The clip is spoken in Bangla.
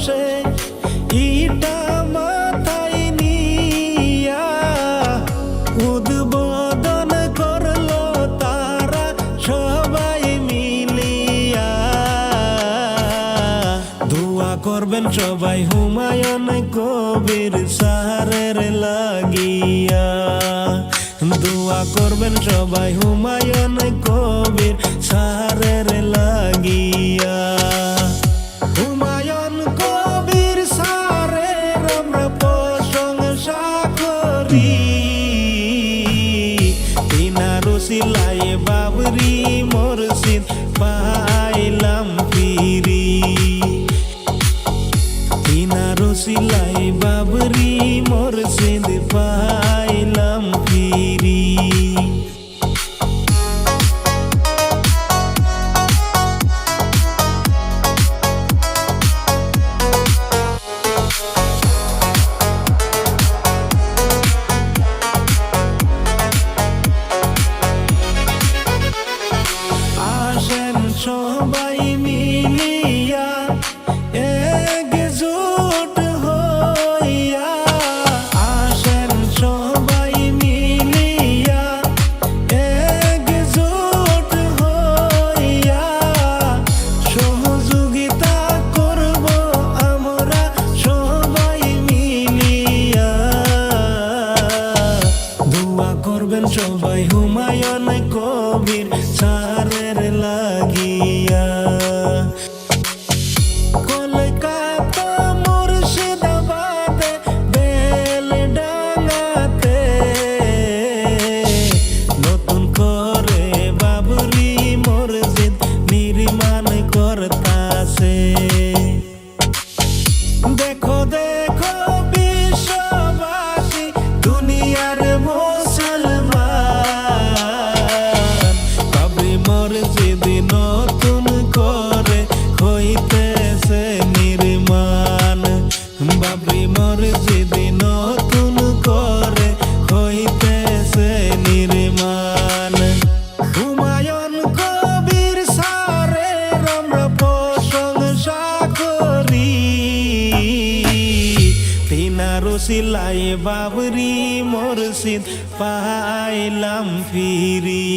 বসে ইটা মাথায় নিয়া উদ্বোধন করলো তারা সবাই মিলিয়া। দোয়া করবেন সবাই হুমায়ুন কবির স্যারের লাগিয়া। দোয়া করবেন সবাই হুমায়ুন কবির স্যারের লাগিয়া। হুমায়ুন কবির স্যারের আমরা প্রশংসা করি। তিনার উসিলায় বাবরি মসজিদ পাইলাম ফিরি। তিনার উসিলায় বাবরি মসজিদ পাইলাম ফিরি। আসেন সবাই মিলিয়া একজোট হইয়া। আসেন সবাই মিলিয়া একজোট হইয়া। সহযোগিতা করব আমরা সবাই মিলিয়া। দোয়া করবেন সবাই হুমায়ুন কবির স্যারের লাগিয়া। কলকাতা মুর্শিদাবাদে বেলডাঙ্গাতে নতুন করে বাবরি মসজিদ নির্মাণ করতাছে। দেখো দেখো বিশ্ববাসী দুনিয়ার মুসলমান, বাবরি মসজিদ নতুন করে হইতেছে নির্মাণ। বাবরি মসজিদ নতুন করে হইতেছে নির্মাণ। হুমায়ুন কবির স্যারের আমরা প্রশংসা করি। তিনার উসিলায় বাবরি মসজিদ পাইলাম ফিরি।